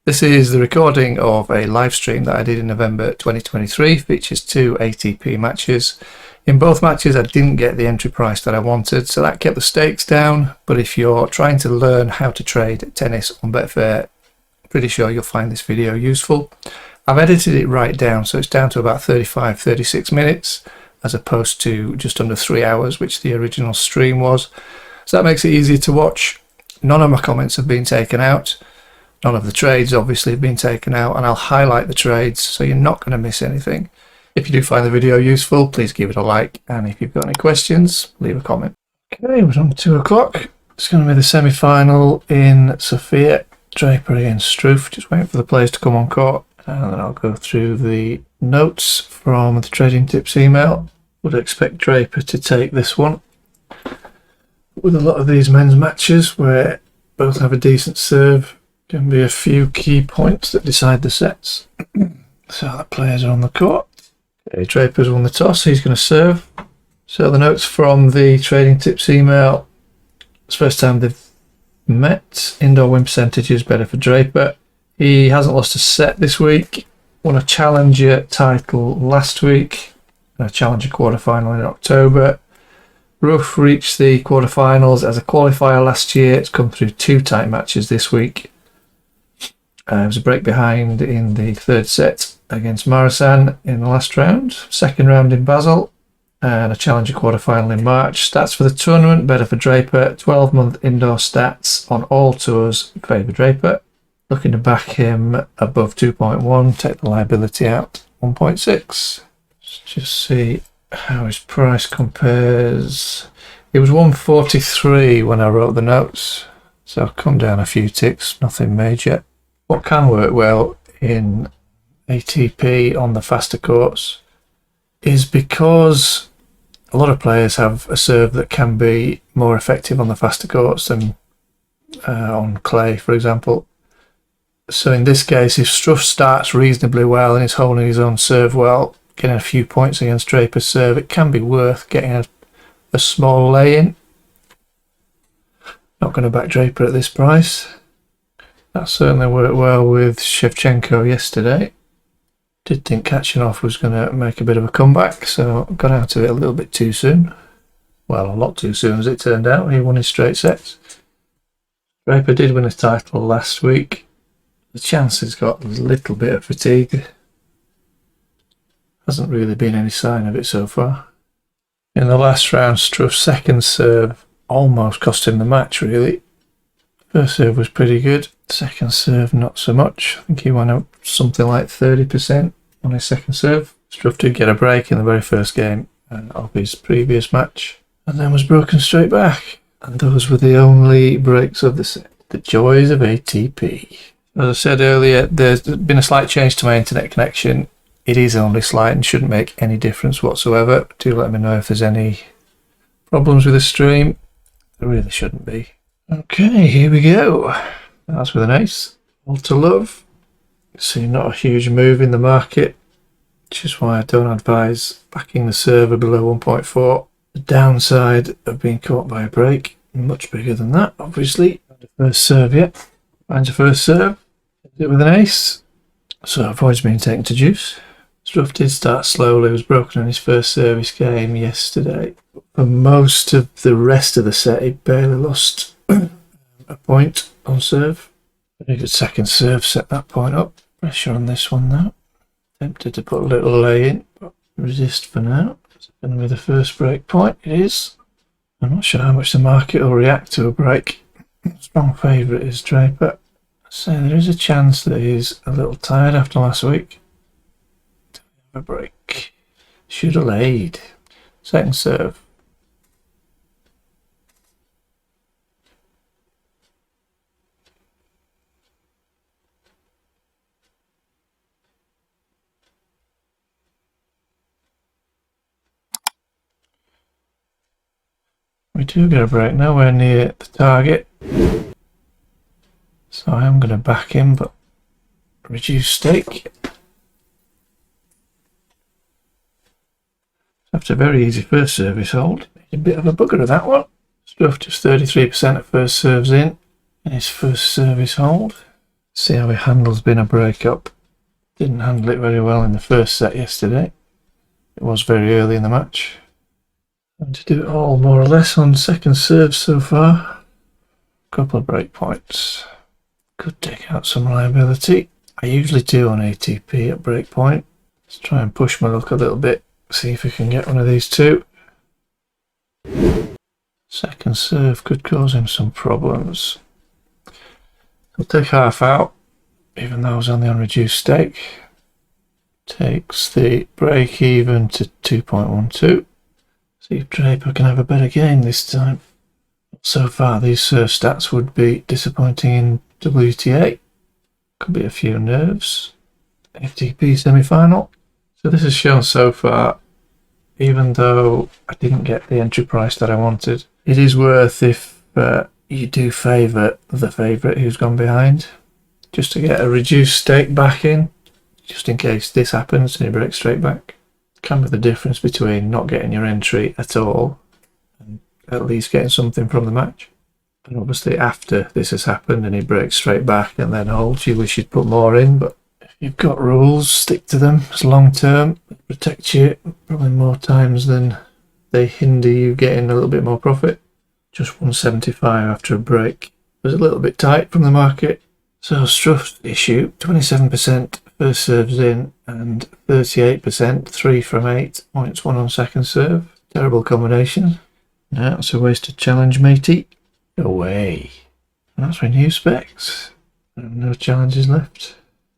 This is the recording of a live stream that I did in November 2023, features 2 ATP matches. In both matches I didn't get the entry price that I wanted, so that kept the stakes down, but if you're trying to learn how to trade tennis on Betfair, I'm pretty sure you'll find this video useful. I've edited it right down, so it's down to about 35-36 minutes, as opposed to just under 3 hours, which the original stream was. So that makes it easier to watch. None of my comments have been taken out. None of the trades obviously have been taken out, and I'll highlight the trades so you're not going to miss anything. If you do find the video useful, please give it a like, and if you've got any questions, leave a comment. Okay, we're on 2 o'clock. It's going to be the semi-final in Sofia. Draper against Struff. Just waiting for the players to come on court, and then I'll go through the notes from the trading tips email. Would expect Draper to take this one. With a lot of these men's matches where both have a decent serve, can be a few key points that decide the sets. So the players are on the court. Okay, Draper's won the toss, he's going to serve. So the notes from the trading tips email. It's the first time they've met. Indoor win percentage is better for Draper. He hasn't lost a set this week. Won a challenger title last week. A challenger quarterfinal in October. Ruff reached the quarterfinals as a qualifier last year. It's come through 2 tight matches this week. It was a break behind in the 3rd set against Mannarino in the last round. 2nd round in Basel, and a challenger quarterfinal in March. Stats for the tournament, better for Draper. 12-month indoor stats on all tours favour Draper. Looking to back him above 2.1, take the liability out 1.6. Let's just see how his price compares. It was 143 when I wrote the notes, so I've come down a few ticks, nothing major. What can work well in ATP on the faster courts is because a lot of players have a serve that can be more effective on the faster courts than on clay, for example. So in this case, if Struff starts reasonably well and is holding his own serve well, getting a few points against Draper's serve, it can be worth getting a small lay-in. Not going to back Draper at this price. That certainly worked well with Shevchenko yesterday. Did think Kachanov was going to make a bit of a comeback, so got out of it a little bit too soon. Well, a lot too soon as it turned out. He won his straight sets. Draper did win a title last week. The chances got a little bit of fatigue. Hasn't really been any sign of it so far. In the last round, Struff's 2nd serve almost cost him the match, really. First serve was pretty good. 2nd serve not so much. I think he went up something like 30% on his 2nd serve. Struff did get a break in the very first game of his previous match, and then was broken straight back. And those were the only breaks of the set. The joys of ATP. As I said earlier, there's been a slight change to my internet connection. It is only slight and shouldn't make any difference whatsoever. Do let me know if there's any problems with the stream. There really shouldn't be. Okay, here we go. That's with an ace. All to love. See, not a huge move in the market, which is why I don't advise backing the server below 1.4. The downside of being caught by a break, much bigger than that, obviously. Not the first serve yet. Finds a first serve. Hits it with an ace. So avoids being taken to juice. Struff did start slowly, was broken on his first service game yesterday. But for most of the rest of the set, he barely lost a point on serve. Very good 2nd serve, set that point up. Pressure on this one now. Tempted to put a little lay in, but resist for now. Is it going to be the first break point? It is. I'm not sure how much the market will react to a break. Strong favourite is Draper. So there is a chance that he's a little tired after last week. Have a break. Should have laid. 2nd serve. We do get a break, nowhere near the target. So I am going to back him, but reduce stake. After a very easy first service hold. A bit of a bugger of that one. Struff just 33% at first serves in his first service hold. See how he handles being a breakup. Didn't handle it very well in the first set yesterday. It was very early in the match. Trying to do it all more or less on second serve so far. Couple of break points. Could take out some liability. I usually do on ATP at break point. Let's try and push my luck a little bit. See if we can get one of these two. Second serve could cause him some problems. He'll take half out, even though I was only on reduced stake. Takes the break even to 2.12. See if Draper can have a better game this time. So far these serve stats would be disappointing in WTA. Could be a few nerves. ATP semi-final. So this has shown so far, even though I didn't get the entry price that I wanted, it is worth if you do favour the favourite who's gone behind, just to get a reduced stake back in, just in case this happens and he breaks straight back. Can be the difference between not getting your entry at all and at least getting something from the match. And obviously after this has happened and he breaks straight back and then holds, you wish you'd put more in, but if you've got rules, stick to them. It's long term, protect you probably more times than they hinder you getting a little bit more profit. Just 175 after a break. It was a little bit tight from the market. So Struff's issue, 27% first serves in and 38% 3 from 8, points 1 on second serve. Terrible combination. Yeah, that's a wasted challenge, matey. Away. And that's my new specs. No challenges left.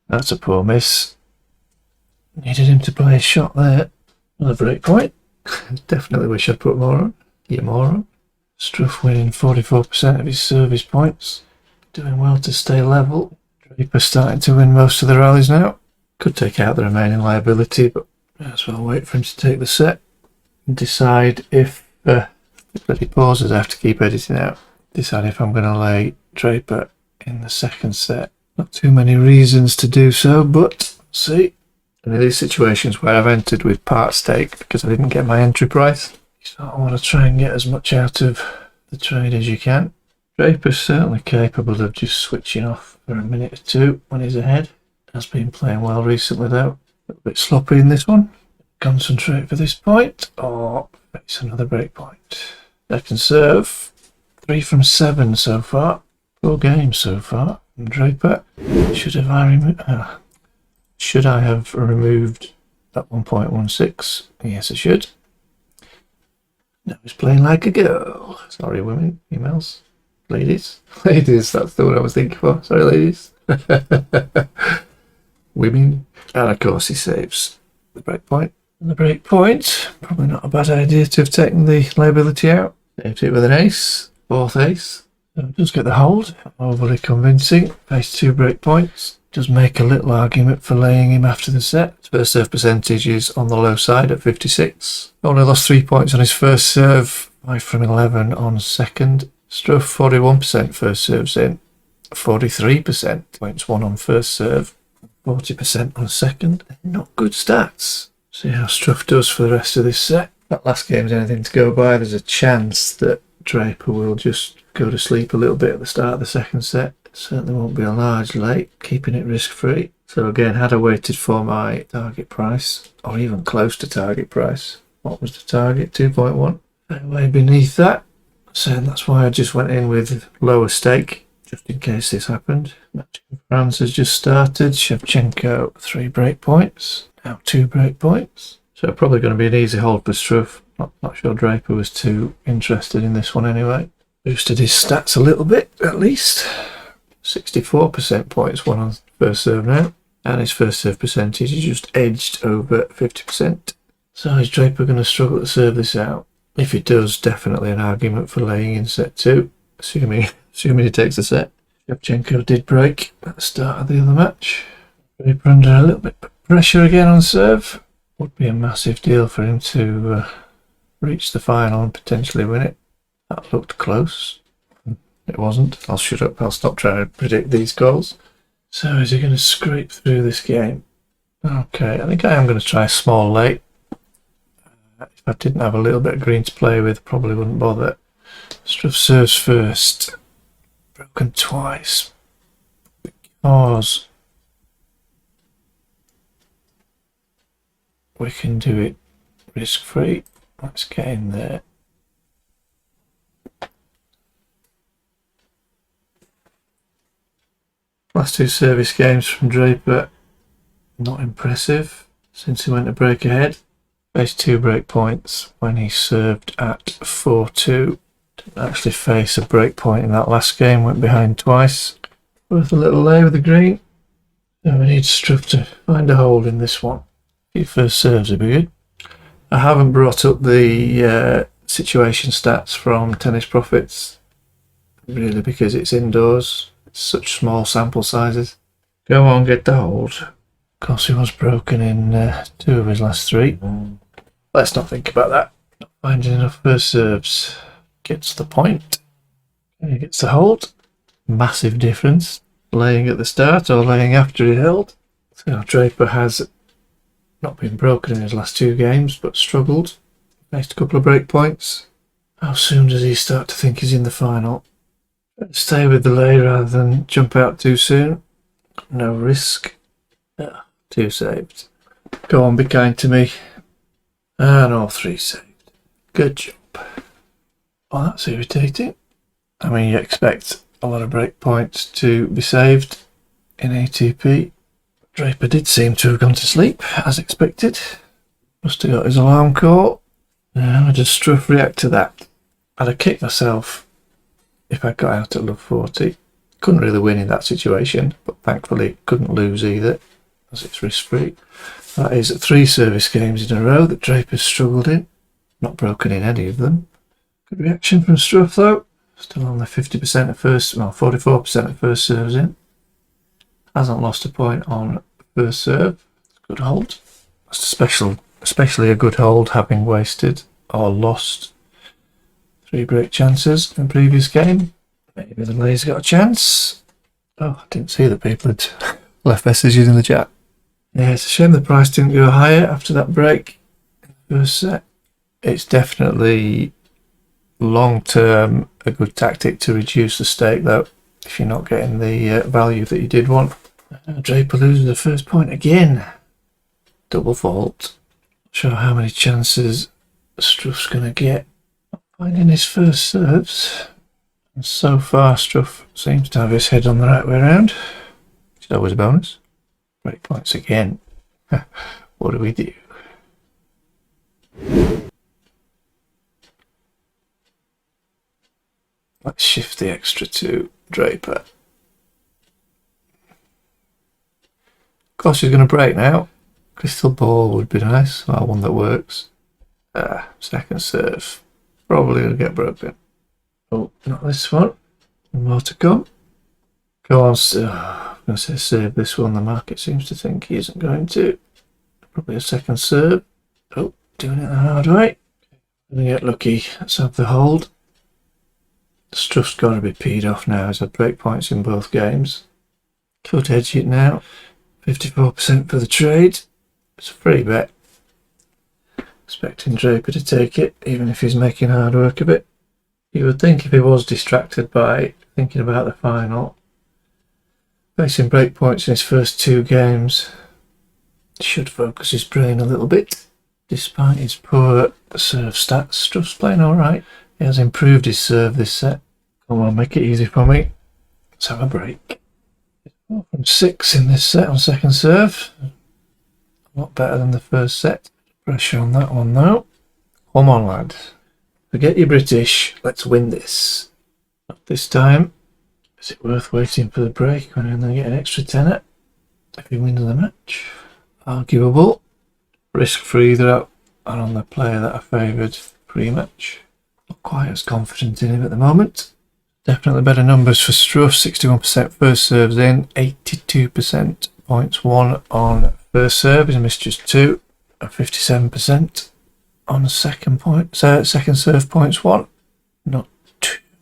That's a poor miss. Needed him to play a shot there. Another break point. Definitely wish I'd put more on. You moron. Struff winning 44% of his service points. Doing well to stay level. Draper starting to win most of the rallies now. Could take out the remaining liability, but may as well wait for him to take the set and decide if the bloody pauses I have to keep editing out. Decide if I'm going to lay Draper in the second set. Not too many reasons to do so, but see. And in these situations where I've entered with part stake because I didn't get my entry price, you sort of want to try and get as much out of the trade as you can. Draper's certainly capable of just switching off for a minute or two when he's ahead. Has been playing well recently though. A little bit sloppy in this one. Concentrate for this point or face another break point. Second serve. 3 from 7 so far. 4 games so far. And Draper, should I have removed that 1.16? Yes, I should. Now he's playing like a girl. Sorry, women, females, ladies. Ladies, that's the one I was thinking for. Sorry, ladies. Women. And of course he saves the break point. And the break point, probably not a bad idea to have taken the liability out. Saved it with an ace. 4th ace. So does get the hold. Overly convincing. Face 2 break points. Does make a little argument for laying him after the set. First serve percentage is on the low side at 56. Only lost 3 points on his first serve. 5 from 11 on second. Struff 41% first serves in. 43% points 1 on first serve. 40% on second. Not good stats. See how Struff does for the rest of this set. That last game's anything to go by. There's a chance that Draper will just go to sleep a little bit at the start of the second set. Certainly won't be a large late, keeping it risk free. So again, had I waited for my target price, or even close to target price, what was the target? 2.1. Way beneath that. So that's why I just went in with lower stake, just in case this happened. Match in France has just started. Shevchenko 3 break points, now 2 break points. So probably going to be an easy hold for Struff. Not sure Draper was too interested in this one anyway. Boosted his stats a little bit, at least. 64% points 1 on first serve now. And his first serve percentage is just edged over 50%. So is Draper going to struggle to serve this out? If he does, definitely an argument for laying in set 2. Assuming he takes the set. Shevchenko did break at the start of the other match. Draper under a little bit of pressure again on serve. Would be a massive deal for him to reach the final and potentially win it. That looked close. It wasn't. I'll shut up. I'll stop trying to predict these goals. So is he going to scrape through this game? Okay, I think I am going to try a small late. If I didn't have a little bit of green to play with, probably wouldn't bother. Struff serves first. Broken twice. Pause. We can do it risk free. Let's get in there. Last two service games from Draper, not impressive since he went to break ahead. Faced 2 break points when he served at 4-2. Didn't actually face a break point in that last game, went behind twice. Worth a little lay with the green. So we need Struff to find a hold in this one. Your first serves would be good. I haven't brought up the situation stats from Tennis Profits, really, because it's indoors. It's such small sample sizes. Go on, get the hold. Of course, he was broken in 2 of his last 3. Let's not think about that. Not finding enough first serves. Gets the point. He gets the hold. Massive difference. Laying at the start or laying after he held. So Draper has not been broken in his last 2 games, but struggled. Faced a couple of break points. How soon does he start to think he's in the final? Stay with the lay rather than jump out too soon. No risk. 2 saved. Go on, be kind to me. And all 3 saved. Good job. Well, that's irritating. I mean, you expect a lot of break points to be saved in ATP. Draper did seem to have gone to sleep, as expected. Must have got his alarm call. How does Struff react to that? I'd have kicked myself if I got out at love 40. Couldn't really win in that situation, but thankfully couldn't lose either, as it's risk free. That is 3 service games in a row that Draper's struggled in. Not broken in any of them. Good reaction from Struff though. Still on the 50% of first, well, 44% of first serves in. Hasn't lost a point on first serve. Good hold. That's especially a good hold, having wasted or lost 3 break chances in the previous game. Maybe the lay's got a chance. Oh, I didn't see that people had left messages in the chat. Yeah, it's a shame the price didn't go higher after that break in the first set. It's definitely long term a good tactic to reduce the stake though, if you're not getting the value that you did want. Draper loses the first point again. Double fault. Not sure how many chances Struff's going to get. Not finding his first serves. And so far Struff seems to have his head on the right way around, which is always a bonus. Break points again. What do we do? Let's shift the extra to Draper. Of course she's going to break now. Crystal ball would be nice. Well, one that works. Second serve. Probably going to get broken. Oh, not this one. More to come. Go on, I'm going to say save this one. The market seems to think he isn't going to. Probably a second serve. Oh, doing it the hard way. Going to get lucky. Let's have the hold. Struff's got to be peed off now. He's had break points in both games. Could hedge it now. 54% for the trade. It's a free bet. Expecting Draper to take it, even if he's making hard work of it. You would think if he was distracted by thinking about the final, facing break points in his first 2 games, should focus his brain a little bit. Despite his poor serve stats, Struff's playing alright. He has improved his serve this set. Come on, make it easy for me. Let's have a break. 4 from 6 in this set on second serve. A lot better than the first set. Pressure on that one though. Come on, lad. Forget your British. Let's win this. Not this time. Is it worth waiting for the break when they get an extra tenner if he wins the match? Arguable. Risk free though, and on the player that I favoured pre-match. Not quite as confident in him at the moment. Definitely better numbers for Struff. 61% first serves in, 82% points won on first serve. He's missed just 2, and 57% on second serve points won.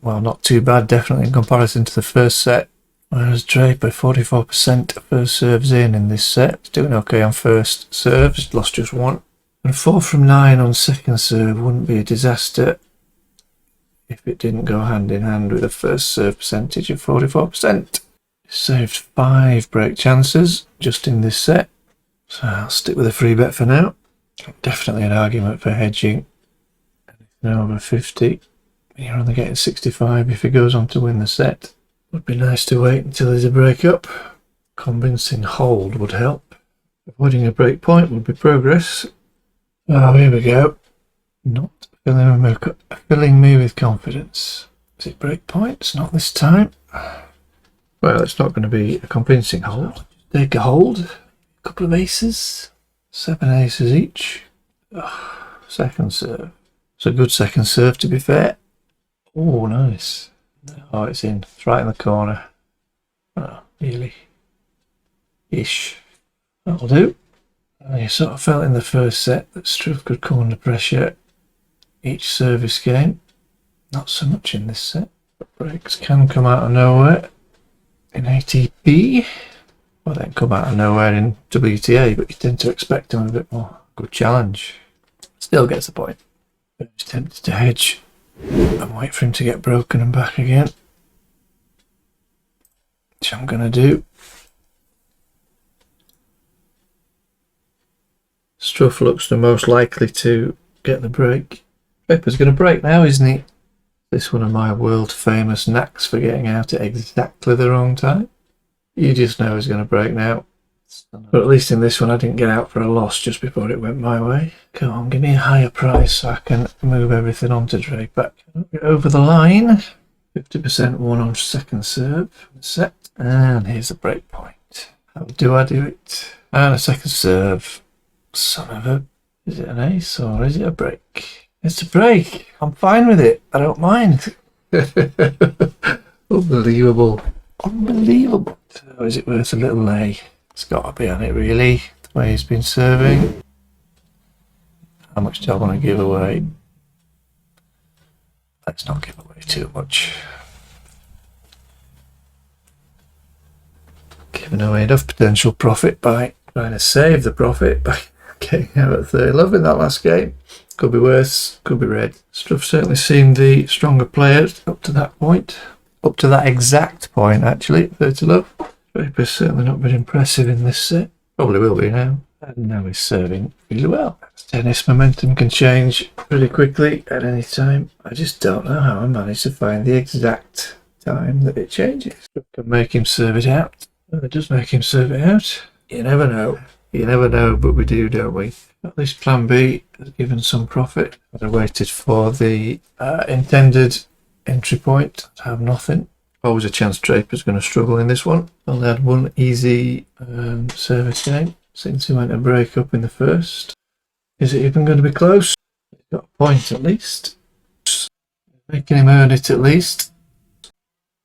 Not too bad, definitely in comparison to the first set. Whereas Draper, 44% first serves in this set. He's doing okay on first serve. He's lost just 1. And 4 from 9 on second serve wouldn't be a disaster if it didn't go hand in hand with a first serve percentage of 44%. Saved 5 break chances just in this set. So I'll stick with a free bet for now. Definitely an argument for hedging. Now over 50. You're only getting 65 if he goes on to win the set. Would be nice to wait until there's a break up. Convincing hold would help. Avoiding a break point would be progress. Oh, here we go. Not filling me with confidence. Is it break points? Not this time. Well, it's not going to be a convincing hold. Take a hold. A couple of aces. 7 aces each. Oh, second serve. It's a good second serve, to be fair. Oh, nice. Oh, it's in. It's right in the corner. Oh, nearly. Ish. That'll do. You sort of felt in the first set that Struff could come under pressure each service game. Not so much in this set. But breaks can come out of nowhere in ATP. Well, they can come out of nowhere in WTA, but you tend to expect them a bit more. Good challenge. Still gets the point. But he's tempted to hedge and wait for him to get broken and back again. Which I'm going to do. Struff looks the most likely to get the break. Draper's going to break now, isn't he? This one of my world famous knacks for getting out at exactly the wrong time. You just know he's going to break now. But at least in this one I didn't get out for a loss just before it went my way. Come on, give me a higher price so I can move everything on to Draper. Get over the line. 50% won on second serve set. And here's the break point. How do I do it? And a second serve. Son of a... Is it an ace or is it a break? It's a break. I'm fine with it. I don't mind. Unbelievable. Unbelievable. So is it worth a little lay? It's got to be on it, really. The way he's been serving. How much do I want to give away? Let's not give away too much. Giving away enough potential profit by trying to save the profit by getting out at 30 love in that last game. Could be worse, could be red. Struff certainly seemed the stronger player up to that point. Up to that exact point, actually, 30 love. Draper's certainly not been impressive in this set. Probably will be now. And now he's serving really well. Tennis momentum can change pretty quickly at any time. I just don't know how I managed to find the exact time that it changes. Struff can make him serve it out. Well, it does make him serve it out. You never know. You never know, but we do, don't we? At least plan B has given some profit. I waited for the intended entry point. I have nothing. Always a chance Draper's going to struggle in this one. Only had one easy service game since he went to break up in the first. Is it even going to be close? He's got a point at least. Making him earn it at least.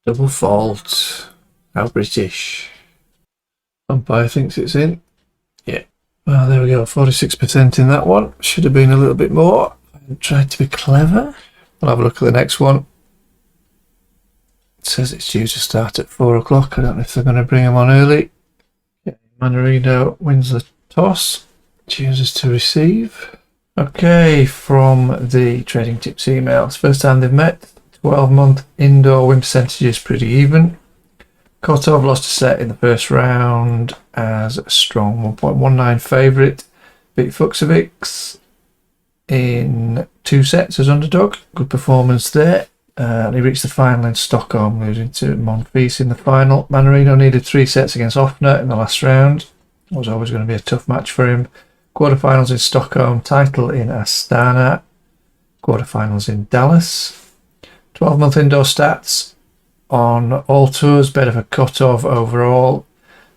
Double fault. How British. Umpire thinks it's in. Yeah. Well, there we go. 46% in that one. Should have been a little bit more. I tried to be clever. We'll have a look at the next one. It says it's due to start at 4 o'clock. I don't know if they're going to bring him on early. Yeah. Mannarino wins the toss. Chooses to receive. Okay, from the Trading Tips emails. First time they've met. 12-month indoor win percentage is pretty even. Kotov lost a set in the first round as a strong 1.19 favourite. Beat Fuxovics in 2 sets as underdog. Good performance there. He reached the final in Stockholm, losing to Monfils in the final. Mannarino needed 3 sets against Offner in the last round. It was always going to be a tough match for him. Quarterfinals in Stockholm, title in Astana. Quarterfinals in Dallas. 12-month indoor stats. On all tours, better for Kotov overall.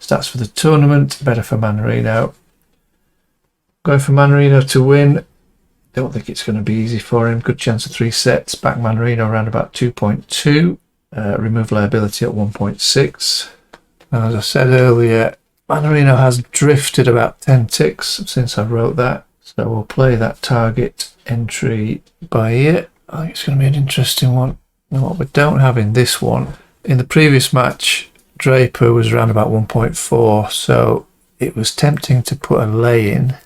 Stats for the tournament, better for Mannarino. Going for Mannarino to win. Don't think it's going to be easy for him. Good chance of 3 sets. Back Mannarino around about 2.2. Remove liability at 1.6. And as I said earlier, Mannarino has drifted about 10 ticks since I wrote that. So we'll play that target entry by ear. I think it's going to be an interesting one. And what we don't have in this one, in the previous match, Draper was around about 1.4, so it was tempting to put a lay in,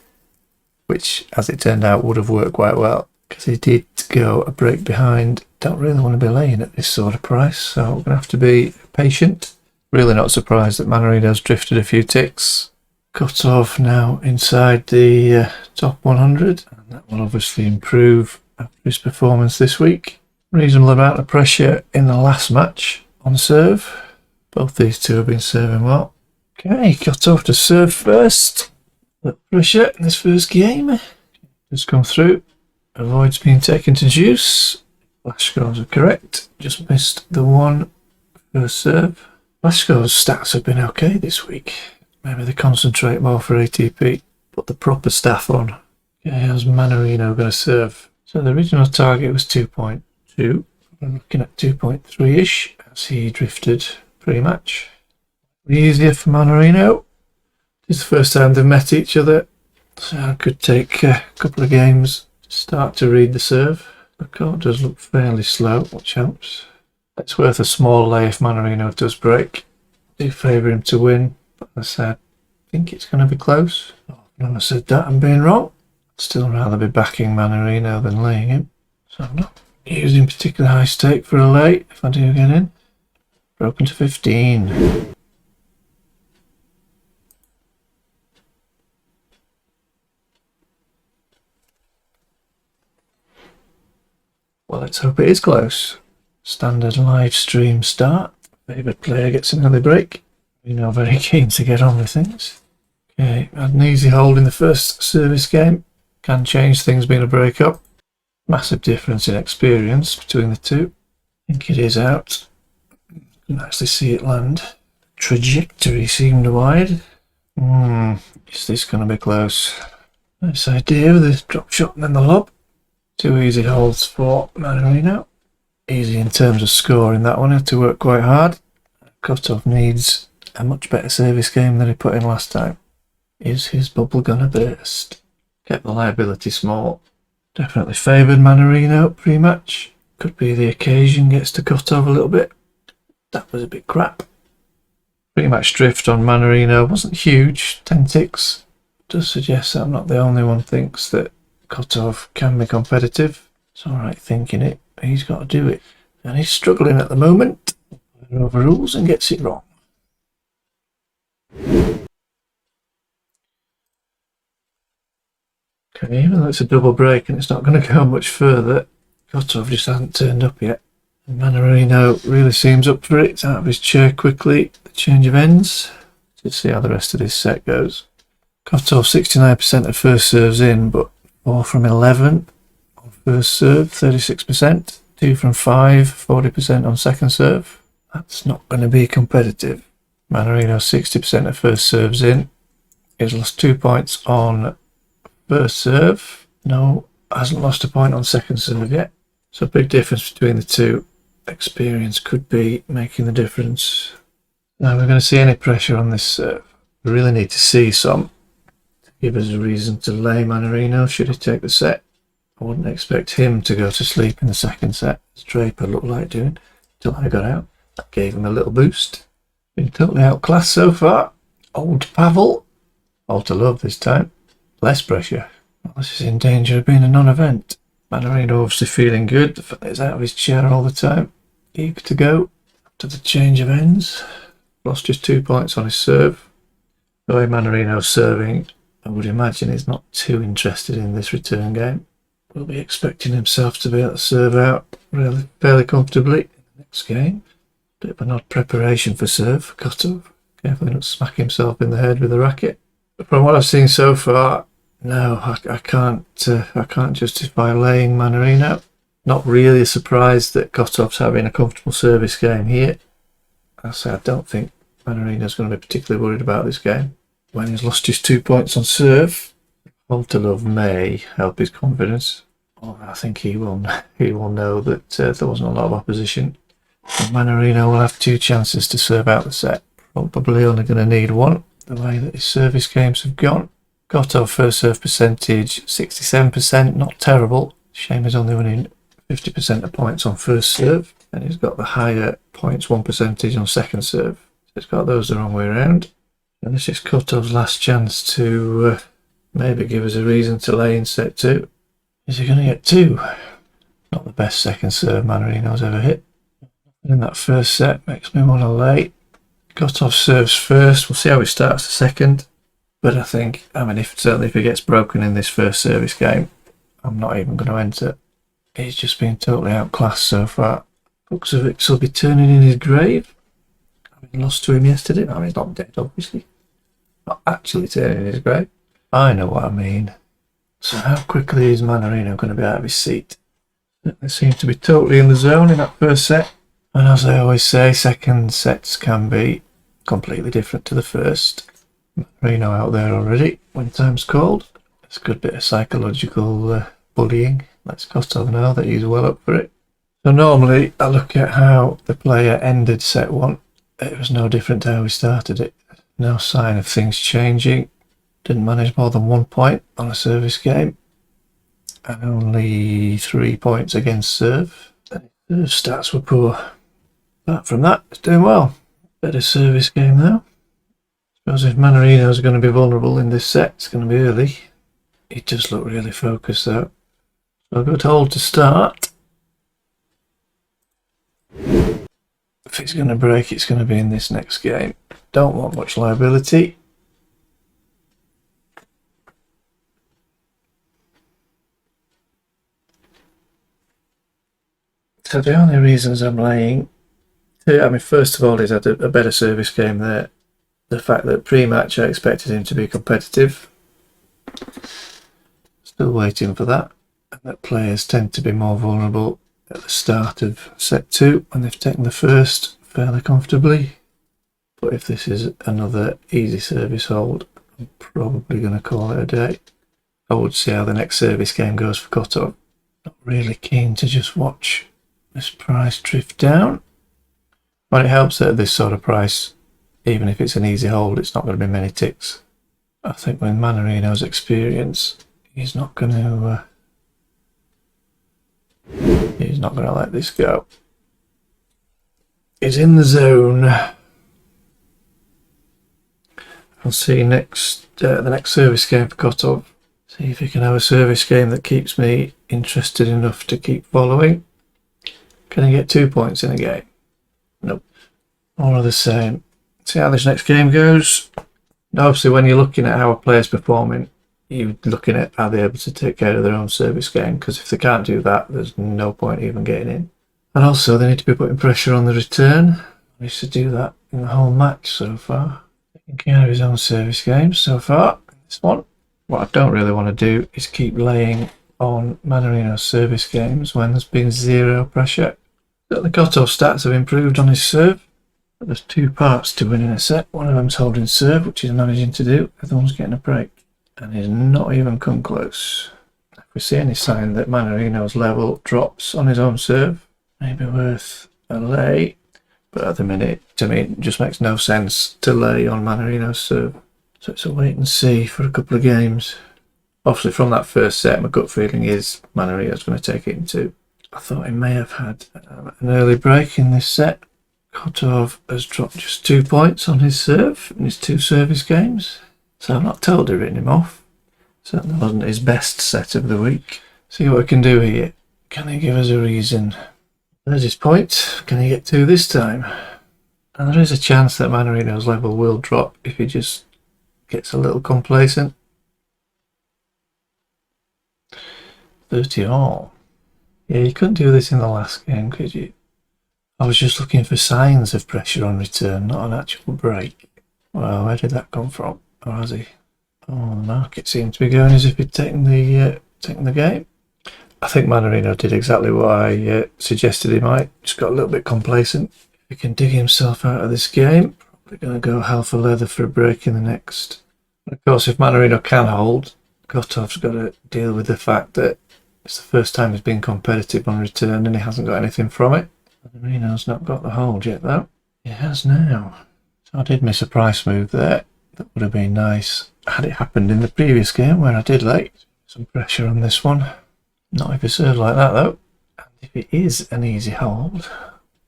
which, as it turned out, would have worked quite well, because he did go a break behind. Don't really want to be laying at this sort of price, so we're going to have to be patient. Really not surprised that Mannarino's drifted a few ticks. Kotov now inside the top 100, and that will obviously improve after his performance this week. Reasonable amount of pressure in the last match on serve. Both these two have been serving well. Okay, Kotov to serve first. The pressure in this first game. Just come through. Avoids being taken to juice. Flash scores are correct. Just missed the one first serve. Flash scores stats have been okay this week. Maybe they concentrate more for ATP. Put the proper staff on. Okay, how's Mannarino going to serve? So the original target was 2.2. We're looking at 2.3-ish as he drifted pretty much. Easier for Mannarino. It's the first time they've met each other, so it could take a couple of games to start to read the serve. The court does look fairly slow, which helps. It's worth a small lay if Mannarino does break. I do favour him to win, but as I said, I think it's going to be close. When I said that, I'm being wrong. I'd still rather be backing Mannarino than laying him, so I'm not using particular high stake for a lay if I do get in. Broken to 15. Well, let's hope it is close. Standard live stream start. Favoured player gets an early break. You know, very keen to get on with things. Okay, had an easy hold in the first service game. Can change things being a break up. Massive difference in experience between the two. I think it is out. Can actually see it land. Trajectory seemed wide. Is this going to be close? Nice idea with the drop shot and then the lob. Two easy holds for Mannarino. Easy in terms of scoring that one, had to work quite hard. Kotov needs a much better service game than he put in last time. Is his bubble gonna burst? Kept the liability small. Definitely favoured Mannarino pre-match. Could be the occasion gets to Kotov a little bit. That was a bit crap. Pre-match drift on Mannarino wasn't huge, 10 ticks. Does suggest that I'm not the only one thinks that Kotov can be competitive. It's alright thinking it, but he's got to do it. And he's struggling at the moment. He overrules and gets it wrong. Okay, even though it's a double break and it's not going to go much further, Kotov just hasn't turned up yet. And Mannarino really seems up for it. It's out of his chair quickly. The change of ends. Let's see how the rest of this set goes. Kotov 69% of first serves in, but 4 from 11 on first serve, 36%. 2 from 5, 40% on second serve. That's not going to be competitive. Mannarino 60% of first serves in. He's lost 2 points on first serve. No, hasn't lost a point on second serve yet. So big difference between the two. Experience could be making the difference. Now we're going to see any pressure on this serve. We really need to see some to give us a reason to lay Mannarino should he take the set. I wouldn't expect him to go to sleep in the second set, as Draper looked like doing, until I got out. That gave him a little boost. Been totally outclassed so far. Old Pavel. All to love this time. Less pressure. Well, this is in danger of being a non-event. Mannarino obviously feeling good. The fact he's out of his chair all the time. Eager to go after the change of ends. Lost just 2 points on his serve. The way Mannarino's serving, I would imagine he's not too interested in this return game. Will be expecting himself to be able to serve out really fairly comfortably in the next game. Bit of an odd preparation for serve for Kotov. Carefully not smack himself in the head with the racket. But from what I've seen so far, no, I can't justify laying Mannarino. Not really surprised that Kotov's having a comfortable service game here. I say I don't think Mannarino's going to be particularly worried about this game. When he's lost just 2 points on serve, Hold to Love may help his confidence. Oh, I think he will know that there wasn't a lot of opposition. And Mannarino will have 2 chances to serve out the set. Probably only going to need one, the way that his service games have gone. Kotov first serve percentage 67%, not terrible. Shame he's only winning 50% of points on first serve, and he's got the higher points won percentage on second serve. So he's got those the wrong way around. And this is Kotov's last chance to maybe give us a reason to lay in set 2. Is he going to get 2? Not the best second serve Mannarino's ever hit. In that first set makes me want to lay. Kotov serves first. We'll see how he starts the second. But I think, certainly if he gets broken in this first service game, I'm not even going to enter. He's just been totally outclassed so far. Buksovic will be turning in his grave. Having lost to him yesterday. He's not dead, obviously. Not actually turning in his grave. I know what I mean. So how quickly is Mannarino going to be out of his seat? They seem to be totally in the zone in that first set. And as I always say, second sets can be completely different to the first. Mannarino out there already when time's called. It's a good bit of psychological bullying. Lets Kotov know that he's well up for it. So normally I look at how the player ended set one. It was no different to how we started it. No sign of things changing. Didn't manage more than 1 point on a service game. And only 3 points against serve. The stats were poor. Apart from that, it's doing well. Better service game though. Suppose if Mannarino's going to be vulnerable in this set, it's going to be early. He does look really focused though. So a good hold to start. If it's going to break, it's going to be in this next game. Don't want much liability. So the only reasons I'm laying, first of all, he's had a better service game there. The fact that pre-match I expected him to be competitive. Still waiting for that. And that players tend to be more vulnerable at the start of set two when they've taken the first fairly comfortably. But if this is another easy service hold, I'm probably going to call it a day. I would see how the next service game goes for Kotov. Not really keen to just watch this price drift down. But it helps that at this sort of price, even if it's an easy hold, it's not going to be many ticks. I think with Mannarino's experience, he's not going to let this go. He's in the zone. I'll see the next service game for Kotov. See if he can have a service game that keeps me interested enough to keep following. Can he get 2 points in a game? Nope. All are the same. See how this next game goes. Obviously, when you're looking at how a player's performing, you're looking at are they able to take care of their own service game, because if they can't do that, there's no point even getting in. And also, they need to be putting pressure on the return. He needs to do that in the whole match so far. Taking care of his own service games so far. This one. What I don't really want to do is keep laying on Mannarino's service games when there's been zero pressure. The Kotov stats have improved on his serve. But there's 2 parts to winning a set. One of them's holding serve, which he's managing to do. The other one's getting a break. And he's not even come close. If we see any sign that Mannarino's level drops on his own serve, maybe worth a lay. But at the minute, to me, it just makes no sense to lay on Mannarino's serve. So it's a wait and see for a couple of games. Obviously, from that first set, my gut feeling is Mannarino's going to take it in 2. I thought he may have had an early break in this set. Kotov has dropped just 2 points on his serve in his 2 service games. So I'm not totally written him off. Certainly wasn't his best set of the week. See what we can do here. Can he give us a reason? There's his point. Can he get 2 this time? And there is a chance that Mannarino's level will drop if he just gets a little complacent. 30 all. Yeah, you couldn't do this in the last game, could you? I was just looking for signs of pressure on return, not an actual break. Well, where did that come from? Or has he? Oh, the market seemed to be going as if he'd taken the game. I think Mannarino did exactly what I suggested he might. Just got a little bit complacent. If he can dig himself out of this game, probably going to go hell for leather for a break in the next. And of course, if Mannarino can hold, Kotov's got to deal with the fact that it's the first time he's been competitive on return and he hasn't got anything from it. Mannarino's not got the hold yet though. He has now. So I did miss a price move there. That would have been nice had it happened in the previous game where I did lay. Some pressure on this one. Not if he serves like that though. And if it is an easy hold,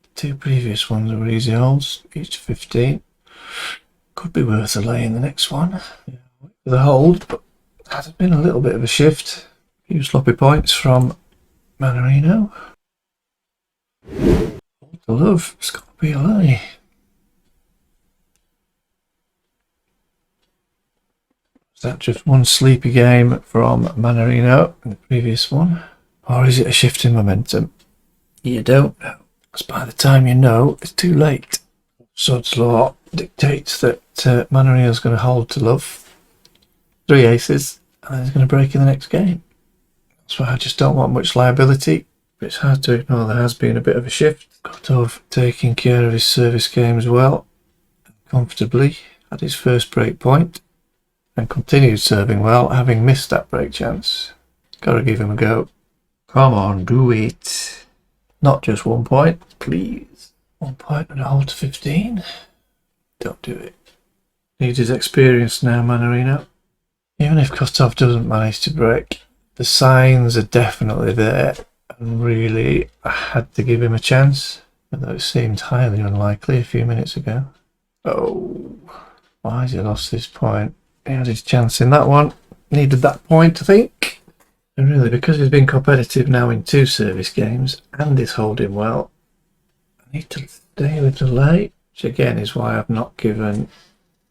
the 2 previous ones were easy holds, each 15. Could be worth a lay in the next one. Yeah, for the hold, but has been a little bit of a shift. A few sloppy points from Mannarino. Hold to love, it's got to be a lay. that just one sleepy game from Mannarino in the previous one? Or is it a shift in momentum? You don't know. Because by the time you know, it's too late. Sod's Law dictates that Mannarino's going to hold to love. 3 aces, and he's going to break in the next game. That's why I just don't want much liability. But it's hard to ignore there has been a bit of a shift. Kotov taking care of his service games well, comfortably, at his first break point, and continued serving well, having missed that break chance. Gotta give him a go. Come on, do it. Not just 1 point, please. 1 point and a hold to 15. Don't do it. Needs his experience now, Mannarino. Even if Kotov doesn't manage to break, the signs are definitely there, and really I had to give him a chance, although it seemed highly unlikely a few minutes ago. Oh, why has he lost this point? He had his chance in that one. Needed that point, I think. And really, because he's been competitive now in 2 service games and is holding well, I need to stay with the lay, which again is why I've not given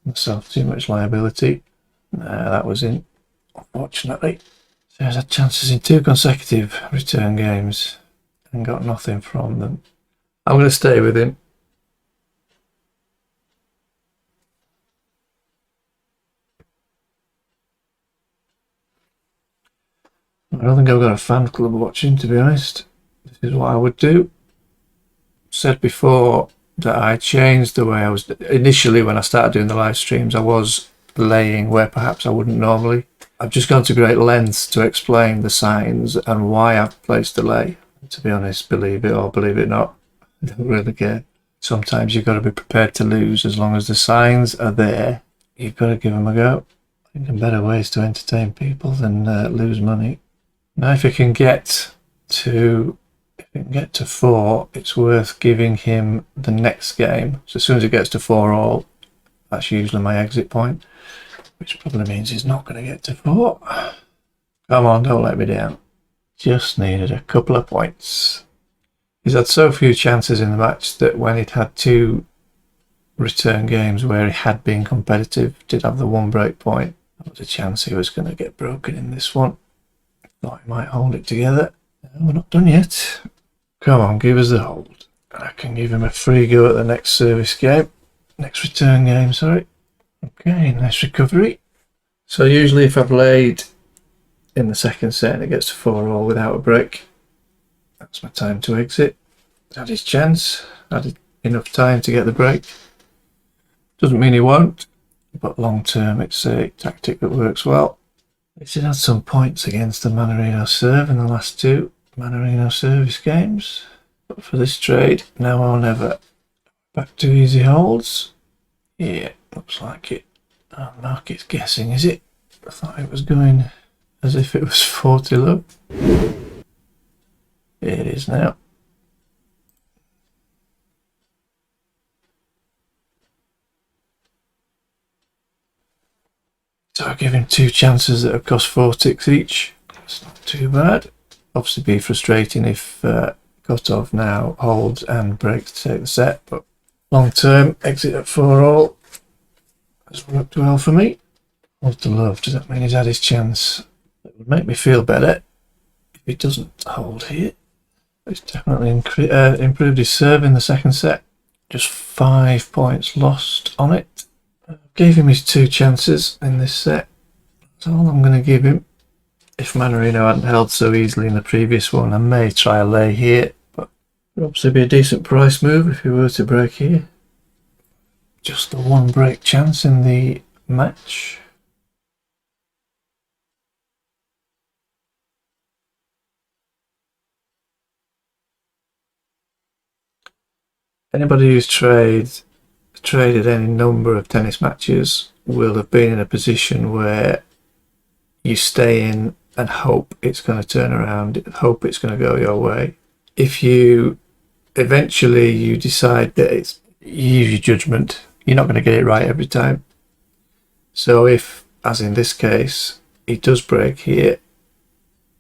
myself too much liability. No, that was in, unfortunately. So he's had chances in 2 consecutive return games and got nothing from them. I'm going to stay with him. I don't think I've got a fan club watching, to be honest. This is what I would do. Said before that I changed the way I was initially when I started doing the live streams. I was laying where perhaps I wouldn't normally. I've just gone to great lengths to explain the signs and why I've placed the lay. To be honest, believe it or believe it not, I don't really care. Sometimes you've got to be prepared to lose. As long as the signs are there, you've got to give them a go. I think there are better ways to entertain people than lose money. Now if you can get to 4, it's worth giving him the next game. So as soon as it gets to 4 all, that's usually my exit point, which probably means he's not going to get to 4. Come on, don't let me down. Just needed a couple of points. He's had so few chances in the match that when he'd had 2 return games where he had been competitive, did have the 1 break point, there was a chance he was going to get broken in this one. Thought he might hold it together. No, we're not done yet. Come on, give us the hold. I can give him a free go at the next service game. Next return game, sorry. Okay, nice recovery. So usually if I've laid in the second set and it gets to 4 all without a break, that's my time to exit. Had his chance, had enough time to get the break. Doesn't mean he won't, but long term it's a tactic that works well. He's had some points against the Mannarino serve in the last 2 Mannarino service games, but for this trade, now or never. Back to easy holds. Yeah, looks like it. Oh, market's guessing, is it? I thought it was going as if it was 40 low. It is now. So I give him 2 chances that have cost 4 ticks each. That's not too bad. Obviously be frustrating if Kotov now holds and breaks to take the set, but long term exit at 4 all has worked well for me. Hold to love, does that mean he's had his chance? It would make me feel better if he doesn't hold here. He's definitely improved his serve in the second set. Just 5 points lost on it. Gave him his 2 chances in this set. That's all I'm going to give him. If Mannarino hadn't held so easily in the previous one, I may try a lay here, but it would obviously be a decent price move if he were to break here. Just the 1 break chance in the match. Anybody who's traded any number of tennis matches will have been in a position where you stay in and hope it's going to turn around, hope it's going to go your way. If you eventually decide that it's, you use your judgment, you're not going to get it right every time. So if, as in this case, he does break here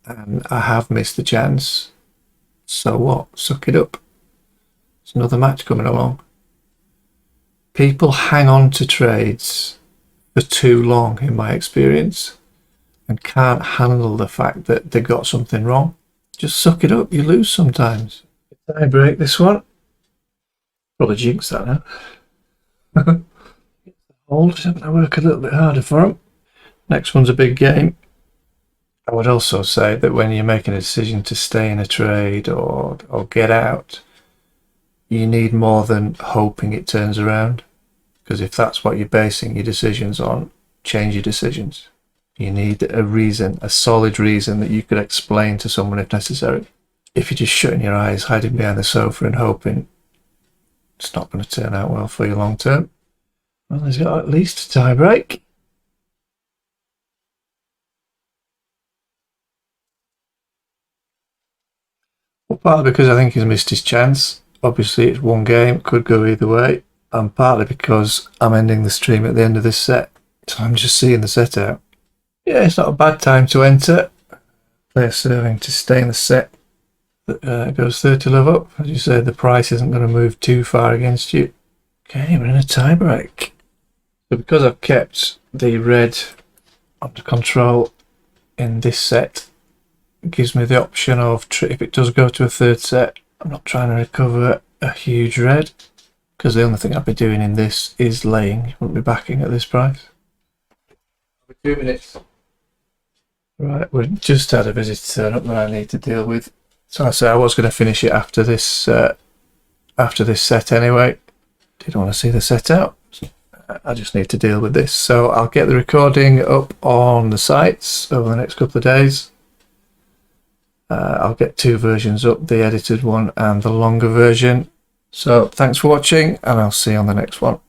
and I have missed the chance, so what? Suck it up. There's another match coming along. People hang on to trades for too long in my experience and can't handle the fact that they got something wrong. Just suck it up, you lose sometimes. I break this one. Probably jinx that now. Hold, having to work a little bit harder for them. Next one's a big game. I would also say that when you're making a decision to stay in a trade or get out, you need more than hoping it turns around. Because if that's what you're basing your decisions on, change your decisions. You need a reason, a solid reason that you could explain to someone if necessary. If you're just shutting your eyes, hiding behind the sofa and hoping, it's not going to turn out well for you long term. Well, he's got at least a tie break. Well, partly because I think he's missed his chance. Obviously, it's one game, could go either way. And partly because I'm ending the stream at the end of this set. So I'm just seeing the set out. Yeah, it's not a bad time to enter. Player serving to stay in the set. Goes 30 love up. As you said, the price isn't going to move too far against you. Okay, we're in a tie break. So because I've kept the red under control in this set, it gives me the option of, if it does go to a third set, I'm not trying to recover a huge red, because the only thing I'll be doing in this is laying. Won't be backing at this price. 2 minutes. Right, we've just had a visitor turn up that I need to deal with. So I say I was going to finish it after this set anyway. Didn't want to see the set out. I just need to deal with this. So I'll get the recording up on the sites over the next couple of days. I'll get 2 versions up, the edited one and the longer version. So thanks for watching, and I'll see you on the next one.